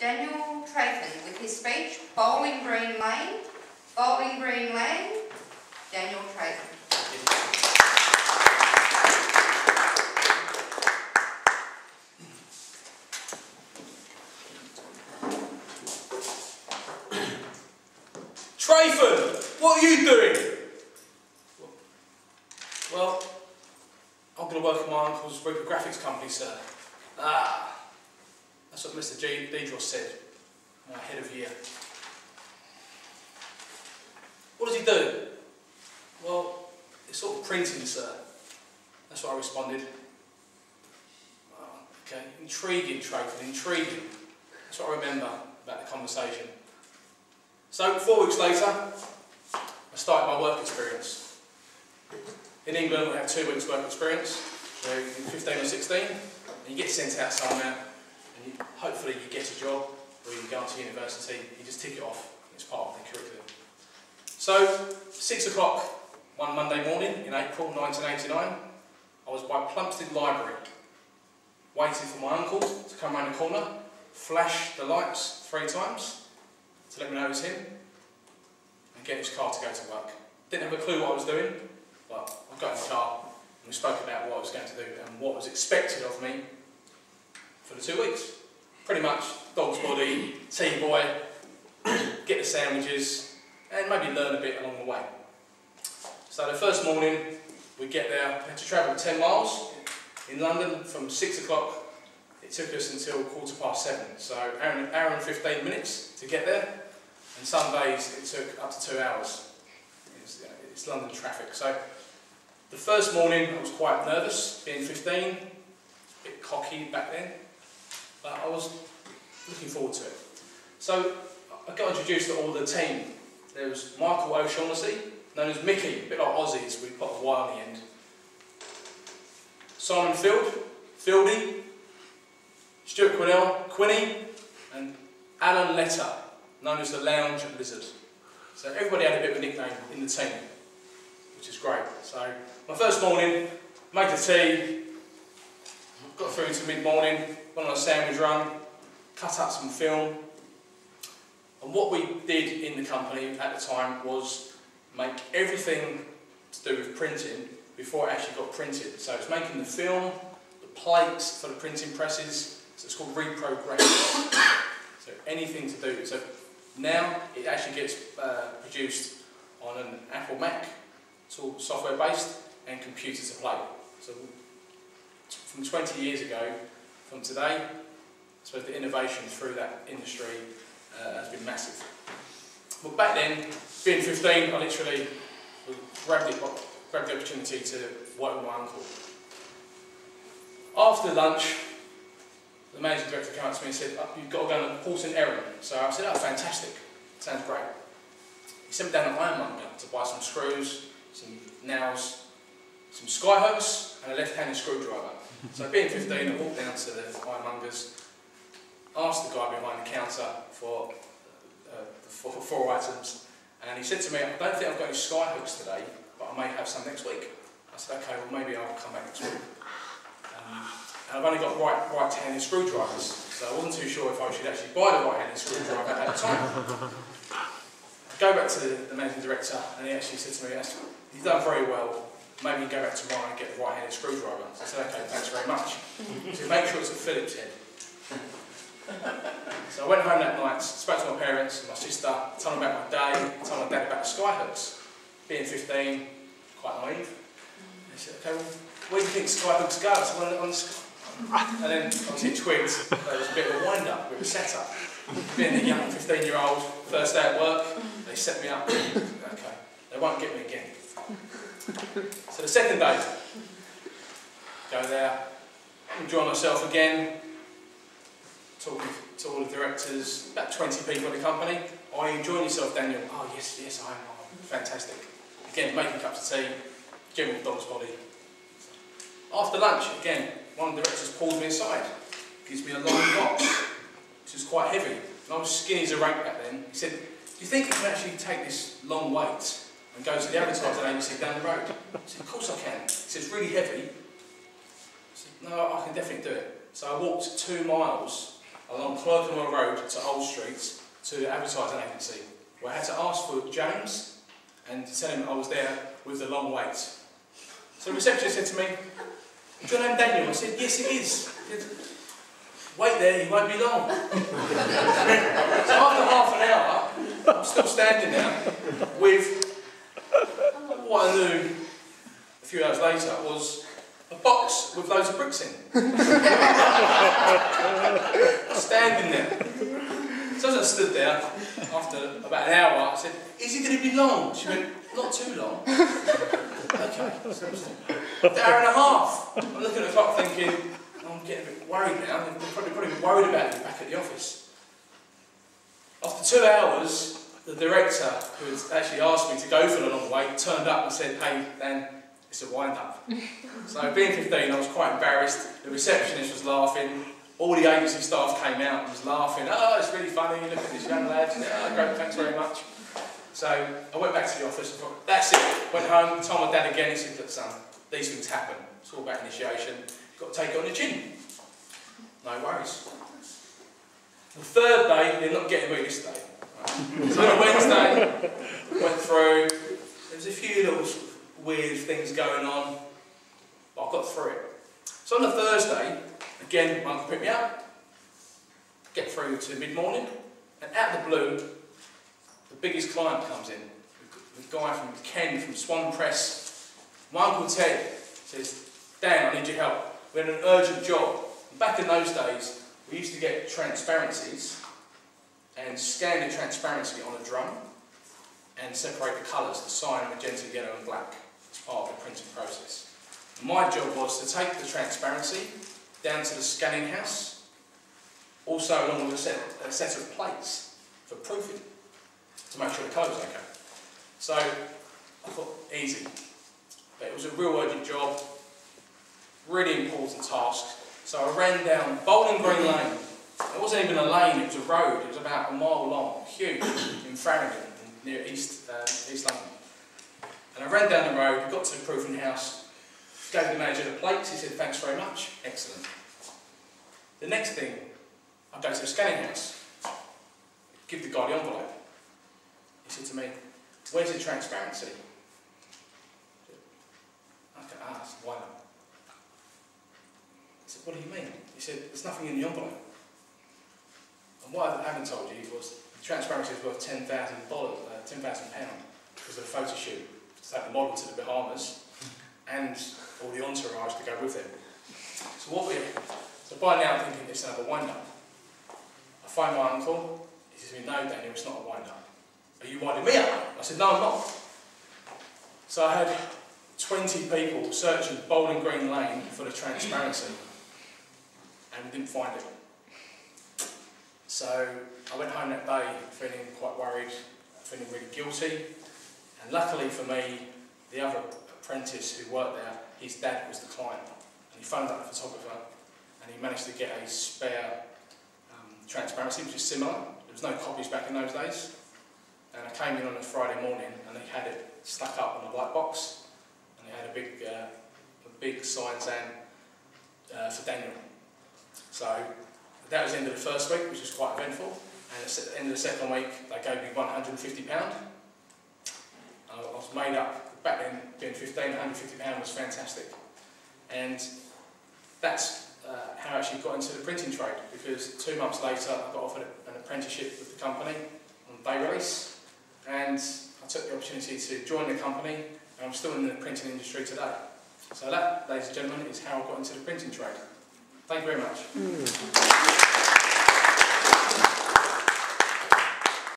Daniel Trayton with his speech, Bowling Green Lane, Bowling Green Lane, Daniel Trayton. Trayton, what are you doing? Well, I'm going to work at my uncle's graphics company, sir. That's what Mr. Deidros said, my head of year. What does he do? Well, it's sort of printing, sir. That's what I responded. Oh, okay, intriguing, Trayton, intriguing. That's what I remember about the conversation. So, 4 weeks later, I started my work experience. In England, we have 2 weeks work experience, so you're 15 or 16, and you get sent out somewhere, and hopefully you get a job, or you can go on to university, you just tick it off, it's part of the curriculum. So, 6 o'clock one Monday morning in April 1989, I was by Plumstead Library, waiting for my uncle to come round the corner, flash the lights 3 times, to let me know it was him, and get his car to go to work. Didn't have a clue what I was doing, but I got in the car and we spoke about what I was going to do and what was expected of me for the 2 weeks. Pretty much dog's body, tea boy, get the sandwiches, and maybe learn a bit along the way. So the first morning we get there, we had to travel 10 miles in London from 6 o'clock. It took us until 7:15, so an hour and 15 minutes to get there, and some days it took up to 2 hours. It's London traffic. So the first morning I was quite nervous, being 15, a bit cocky back then, but I was looking forward to it. So I got introduced to all the team. There was Michael O'Shaughnessy, known as Mickey, a bit like Aussies, we put a Y on the end. Simon Fieldy, Stuart Quinny, and Alan Letter, known as the Lounge Lizard. So everybody had a bit of a nickname in the team, which is great. So my first morning, made the tea, got through to mid-morning, went on a sandwich run, cut up some film. And what we did in the company at the time was make everything to do with printing before it actually got printed. So it's making the film, the plates for the printing presses, so it's called reprogramming. So anything to do. So now it actually gets produced on an Apple Mac. It's all software based and computer to play. So from 20 years ago, from today, I suppose the innovation through that industry has been massive. But back then, being 15, I literally grabbed the opportunity to work with my uncle. After lunch, the managing director came up to me and said, "You've got to go on an important errand." So I said, "Oh, fantastic, sounds great." He sent me down to Ironmonger to buy some screws, some nails, some sky hooks, and a left-handed screwdriver. So being 15, I walked down to the Ironmongers, asked the guy behind the counter for 4 items, and he said to me, "I don't think I've got any sky hooks today, but I may have some next week." I said, "Okay, well maybe I'll come back next week." And I've only got right-handed screwdrivers, so I wasn't too sure if I should actually buy the right-handed screwdriver at the time. I go back to the managing director, and he actually said to me, "You've done very well, maybe you go back tomorrow and get the right-handed screwdriver." So I said, "Okay, thanks very much." So make sure it's a Phillips head. So I went home that night, spoke to my parents and my sister, told them about my day, told my dad about the sky hooks. Being 15, quite naive. They said, "Okay, well, where do you think sky hooks go?" I said, "On the sky." And then obviously it twigged, there was a bit of a wind-up with a setup. Being a young 15-year-old, first day at work, they set me up. Okay, they won't get me again. So the second day, go there, enjoy myself again, talking to all the directors, about 20 people in the company. "Are you enjoying yourself, Daniel?" "Oh, yes, I am. Oh, fantastic." Again, making cups of tea, general dog's body. After lunch, again, one of the directors pulls me aside, gives me a long box, which is quite heavy. And I was skinny as a rake back then. He said, "Do you think you can actually take this long weight and go to the advertising agency down the road?" I said, "Of course I can." He said, "It's really heavy." I said, "No, I can definitely do it." So I walked 2 miles along Clerkenwell Road to Old Street to advertise an agency, where I had to ask for James and tell him I was there with the long wait. So the receptionist said to me, "Is your name Daniel?" I said, "Yes, it is." He said, "Wait there, you won't be long." So after half an hour, I'm still standing there with what I knew a few hours later was a box with loads of bricks in. Standing there. So as I stood there, after about an hour, I said, "Is it going to be long?" She went, "Not too long." Okay. So an hour and a half. I'm looking at the clock thinking, I'm getting a bit worried now. They're probably worried about me back at the office. After 2 hours, the director, who had actually asked me to go for the long wait, turned up and said, "Hey, Dan, it's a wind-up." So being 15, I was quite embarrassed. The receptionist was laughing. All the agency staff came out and was laughing. "Oh, it's really funny, look at this young lad." "Oh, great, thanks very much." So I went back to the office and thought, that's it. Went home, told my dad again. He said, "Look, son, these things happen. It's all about initiation. You've got to take it on the chin." No worries. The third day, they're not getting me this day. So on a Wednesday, went through. There was a few little weird things going on, but I got through it. So on the Thursday, again, Mum picked me up, get through to mid-morning, and out of the blue, the biggest client comes in. The guy from Ken from Swan Press. My Uncle Ted says, "Dan, I need your help. We had an urgent job." And back in those days, we used to get transparencies and scan the transparency on a drum and separate the colours, the cyan, magenta, yellow and black, as part of the printing process. My job was to take the transparency down to the scanning house, also along with a set of plates for proofing, to make sure the colour was okay. So I thought, easy. But it was a real urgent job, really important task. So I ran down Bowling Green Lane. It wasn't even a lane, it was a road. It was about a mile long, huge, in Farringdon, near East London. And I ran down the road, got to the proofing house, gave the manager the plates. He said, "Thanks very much." Excellent. The next thing, I go to the scanning house, give the guy the envelope. He said to me, "Where's the transparency?" I can ask, "Why not?" I said, "What do you mean?" He said, "There's nothing in the envelope." And what I haven't told you was the transparency is worth £10,000 because of the photo shoot to take the model to the Bahamas and all the entourage to go with them. So by now I'm thinking it's another wind-up. I phone my uncle. He says to me, "No, Daniel, it's not a wind-up. Are you winding me up?" I said, "No, I'm not." So I had 20 people searching Bowling Green Lane for the transparency, and we didn't find it. So I went home that day feeling quite worried, feeling really guilty, and luckily for me, the other apprentice who worked there, his dad was the client, and he phoned up the photographer, and he managed to get a spare transparency, which is similar. There was no copies back in those days. And I came in on a Friday morning and they had it stuck up on a white box, and they had a big sign saying for Daniel. So that was the end of the first week, which was quite eventful. And at the end of the second week, they gave me £150. I was made up. Back then, being 15, £150 was fantastic. And that's how I actually got into the printing trade, because 2 months later I got offered an apprenticeship with the company on day release, and I took the opportunity to join the company, and I'm still in the printing industry today. So that, ladies and gentlemen, is how I got into the printing trade. Thank you very much.